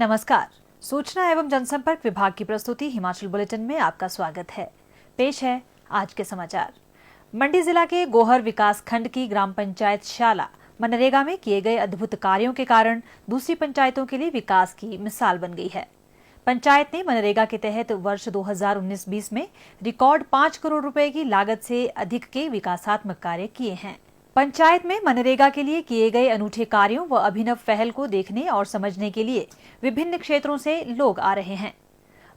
नमस्कार। सूचना एवं जनसंपर्क विभाग की प्रस्तुति हिमाचल बुलेटिन में आपका स्वागत है। पेश है आज के समाचार। मंडी जिला के गोहर विकास खंड की ग्राम पंचायत शाला मनरेगा में किए गए अद्भुत कार्यों के कारण दूसरी पंचायतों के लिए विकास की मिसाल बन गई है। पंचायत ने मनरेगा के तहत वर्ष 2019-20 में रिकॉर्ड 5 करोड़ रुपए की लागत से अधिक के विकासात्मक कार्य किए हैं। पंचायत में मनरेगा के लिए किए गए अनूठे कार्यों व अभिनव पहल को देखने और समझने के लिए विभिन्न क्षेत्रों से लोग आ रहे हैं।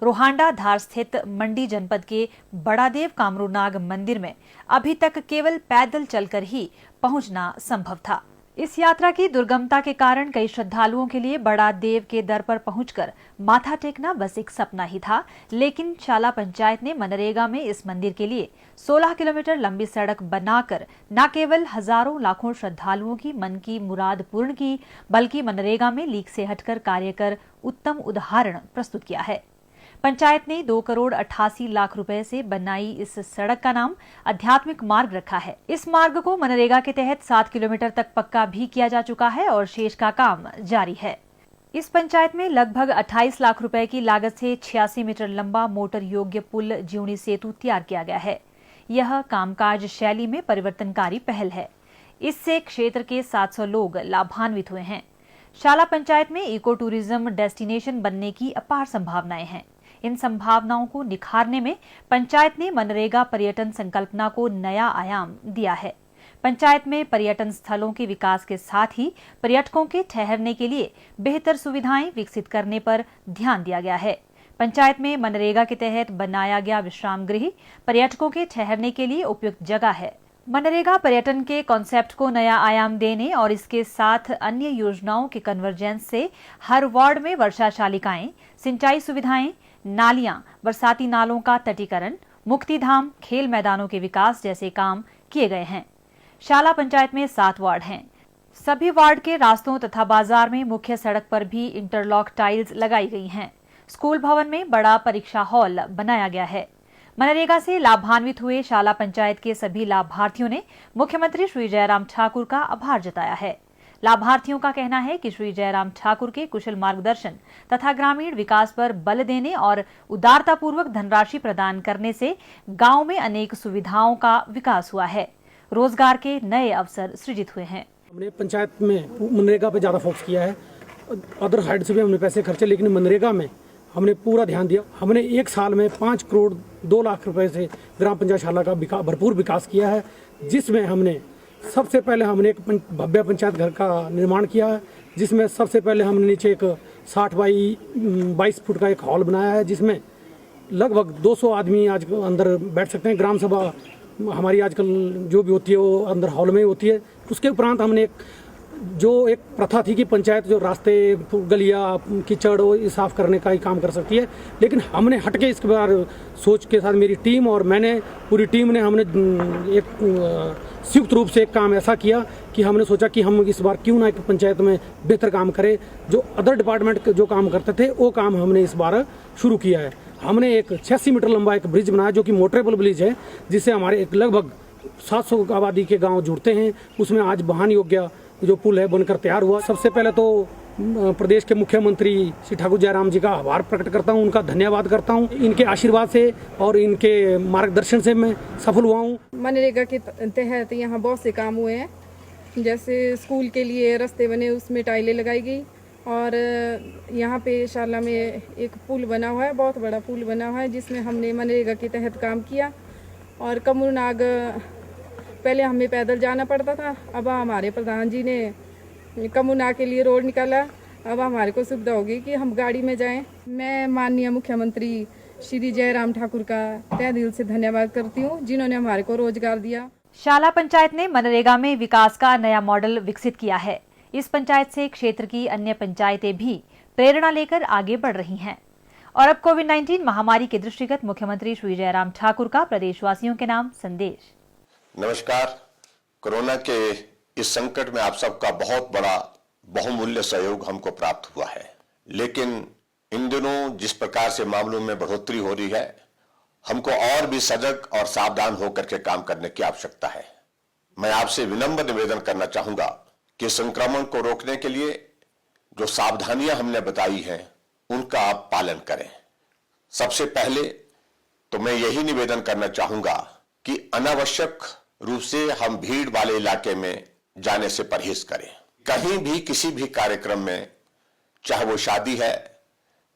रोहांडा धार स्थित मंडी जनपद के बड़ादेव कामरूनाग मंदिर में अभी तक केवल पैदल चलकर ही पहुंचना संभव था। इस यात्रा की दुर्गमता के कारण कई श्रद्धालुओं के लिए बड़ादेव के दर पर पहुंचकर माथा टेकना बस एक सपना ही था, लेकिन शाला पंचायत ने मनरेगा में इस मंदिर के लिए 16 किलोमीटर लंबी सड़क बनाकर न केवल हजारों लाखों श्रद्धालुओं की मन की मुराद पूर्ण की, बल्कि मनरेगा में लीक से हटकर कार्य कर उत्तम उदाहरण प्रस्तुत किया है। पंचायत ने 2 करोड़ 88 लाख रुपए से बनाई इस सड़क का नाम आध्यात्मिक मार्ग रखा है। इस मार्ग को मनरेगा के तहत 7 किलोमीटर तक पक्का भी किया जा चुका है और शेष का काम जारी है। इस पंचायत में लगभग 28 लाख रुपए की लागत से 86 मीटर लंबा मोटर योग्य पुल जीवनी सेतु तैयार किया गया है। यह कामकाज शैली में परिवर्तनकारी पहल है। इससे क्षेत्र के 700 लोग लाभान्वित हुए हैं। शाला पंचायत में इको टूरिज्म डेस्टिनेशन बनने की अपार संभावनाएं हैं। इन संभावनाओं को निखारने में पंचायत ने मनरेगा पर्यटन संकल्पना को नया आयाम दिया है। पंचायत में पर्यटन स्थलों के विकास के साथ ही पर्यटकों के ठहरने के लिए बेहतर सुविधाएं विकसित करने पर ध्यान दिया गया है। पंचायत में मनरेगा के तहत बनाया गया विश्राम गृह पर्यटकों के ठहरने के लिए उपयुक्त जगह है। मनरेगा पर्यटन के कॉन्सेप्ट को नया आयाम देने और इसके साथ अन्य योजनाओं के कन्वर्जेंस से हर वार्ड में वर्षा शालिकाएं, सिंचाई सुविधाएं, नालियां, बरसाती नालों का तटीकरण, मुक्तिधाम, खेल मैदानों के विकास जैसे काम किए गए हैं। शाला पंचायत में 7 वार्ड हैं। सभी वार्ड के रास्तों तथा बाजार में मुख्य सड़क पर भी इंटरलॉक टाइल्स लगाई गई हैं। स्कूल भवन में बड़ा परीक्षा हॉल बनाया गया है। मनरेगा से लाभान्वित हुए शाला पंचायत के सभी लाभार्थियों ने मुख्यमंत्री श्री जयराम ठाकुर का आभार जताया है। लाभार्थियों का कहना है कि श्री जयराम ठाकुर के कुशल मार्गदर्शन तथा ग्रामीण विकास पर बल देने और उदारतापूर्वक धनराशि प्रदान करने से गांव में अनेक सुविधाओं का विकास हुआ है। रोजगार के नए अवसर सृजित हुए हैं। हमने पंचायत में मनरेगा पे ज्यादा फोकस किया है। अदर साइड से भी हमने पैसे खर्चे, लेकिन मनरेगा में हमने पूरा ध्यान दिया। हमने एक साल में 5 करोड़ 2 लाख रुपए से ग्राम पंचायत शाला का भरपूर विकास किया है, जिसमें हमने सबसे पहले एक भव्य पंचायत घर का निर्माण किया है, जिसमें सबसे पहले हमने नीचे एक 60 बाई 22 फुट का एक हॉल बनाया है, जिसमें लगभग 200 आदमी आज अंदर बैठ सकते हैं। ग्राम सभा हमारी आजकल जो भी होती है वो अंदर हॉल में ही होती है। उसके उपरांत हमने एक प्रथा थी कि पंचायत जो रास्ते, गलियाँ, कीचड़ वो साफ करने का ही काम कर सकती है, लेकिन हमने हटके इस बार सोच के साथ मेरी टीम और मैंने पूरी टीम ने हमने एक संयुक्त रूप से एक काम ऐसा किया कि हमने सोचा कि हम इस बार क्यों ना एक पंचायत में बेहतर काम करें। जो अदर डिपार्टमेंट जो काम करते थे वो काम हमने इस बार शुरू किया है। हमने एक 86 मीटर लंबा एक ब्रिज बनाया, जो कि मोटरेबल ब्रिज है, जिससे हमारे एक लगभग 700 आबादी के गाँव जुड़ते हैं। उसमें आज वाहन योग्य जो पुल है बनकर तैयार हुआ। सबसे पहले तो प्रदेश के मुख्यमंत्री श्री ठाकुर जयराम जी का आभार प्रकट करता हूं, उनका धन्यवाद करता हूं। इनके आशीर्वाद से और इनके मार्गदर्शन से मैं सफल हुआ हूं। मनरेगा के तहत यहाँ बहुत से काम हुए हैं, जैसे स्कूल के लिए रास्ते बने, उसमें टाइलें लगाई गई, और यहाँ पे शाला में एक पुल बना हुआ है, बहुत बड़ा पुल बना हुआ है, जिसमें हमने मनरेगा के तहत काम किया। और कमरूनाग पहले हमें पैदल जाना पड़ता था, अब हमारे प्रधान जी ने कमरूनाग के लिए रोड निकाला। अब हमारे को सुविधा होगी कि हम गाड़ी में जाएं। मैं माननीय मुख्यमंत्री श्री जयराम ठाकुर का तहे दिल से धन्यवाद करती हूँ, जिन्होंने हमारे को रोजगार दिया। शाला पंचायत ने मनरेगा में विकास का नया मॉडल विकसित किया है। इस पंचायत से क्षेत्र की अन्य पंचायतें भी प्रेरणा लेकर आगे बढ़ रही हैं। और अब कोविड-19 महामारी के दृष्टिगत मुख्यमंत्री श्री जयराम ठाकुर का प्रदेशवासियों के नाम संदेश। नमस्कार। कोरोना के इस संकट में आप सबका बहुत बड़ा बहुमूल्य सहयोग हमको प्राप्त हुआ है, लेकिन इन दिनों जिस प्रकार से मामलों में बढ़ोतरी हो रही है, हमको और भी सजग और सावधान होकर के काम करने की आवश्यकता है। मैं आपसे विनम्र निवेदन करना चाहूंगा कि संक्रमण को रोकने के लिए जो सावधानियां हमने बताई हैं उनका आप पालन करें। सबसे पहले तो मैं यही निवेदन करना चाहूंगा कि अनावश्यक रूप से हम भीड़ वाले इलाके में जाने से परहेज करें। कहीं भी किसी भी कार्यक्रम में, चाहे वो शादी है,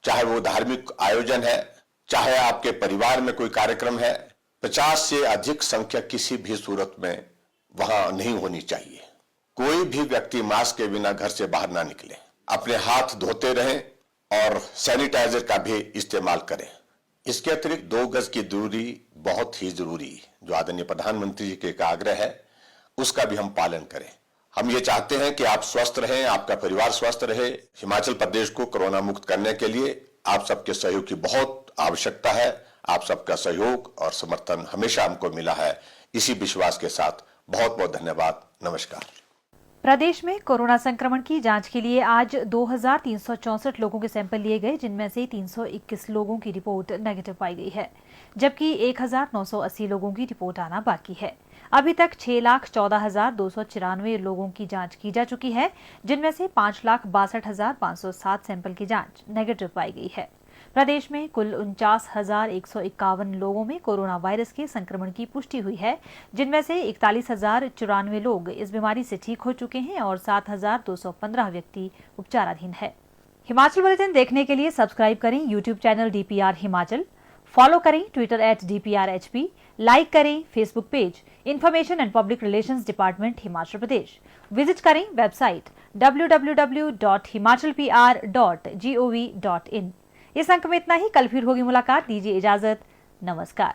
चाहे वो धार्मिक आयोजन है, चाहे आपके परिवार में कोई कार्यक्रम है, 50 से अधिक संख्या किसी भी सूरत में वहां नहीं होनी चाहिए। कोई भी व्यक्ति मास्क के बिना घर से बाहर ना निकले। अपने हाथ धोते रहें और सैनिटाइजर का भी इस्तेमाल करें। इसके अतिरिक्त 2 गज की दूरी बहुत ही जरूरी, जो आदरणीय प्रधानमंत्री जी के आग्रह है, उसका भी हम पालन करें। हम ये चाहते हैं कि आप स्वस्थ रहें, आपका परिवार स्वस्थ रहे। हिमाचल प्रदेश को कोरोना मुक्त करने के लिए आप सबके सहयोग की बहुत आवश्यकता है। आप सबका सहयोग और समर्थन हमेशा हमको मिला है। इसी विश्वास के साथ बहुत बहुत धन्यवाद। नमस्कार। प्रदेश में कोरोना संक्रमण की जांच के लिए आज 2364 लोगों के सैंपल लिए गए, जिनमें से 321 लोगों की रिपोर्ट नेगेटिव पाई गई है, जबकि 1980 लोगों की रिपोर्ट आना बाकी है। अभी तक 6,14,294 लोगों की जांच की जा चुकी है, जिनमें से 5,62,507 सैंपल की जांच नेगेटिव पाई गई है। प्रदेश में कुल 49,151 लोगों में कोरोना वायरस के संक्रमण की पुष्टि हुई है, जिनमें से 41,094 लोग इस बीमारी से ठीक हो चुके हैं और 7,215 व्यक्ति उपचाराधीन है। हिमाचल बुलेटिन देखने के लिए सब्सक्राइब करें YouTube channel DPR Himachal, follow करें ट्विटर @DPRHP, लाइक करें Facebook page information and public relations department Himachal Pradesh, visit करें वेबसाइट www.himachalpr.gov.in। इस अंक में इतना ही। कल फिर होगी मुलाकात। दीजिए इजाजत। नमस्कार।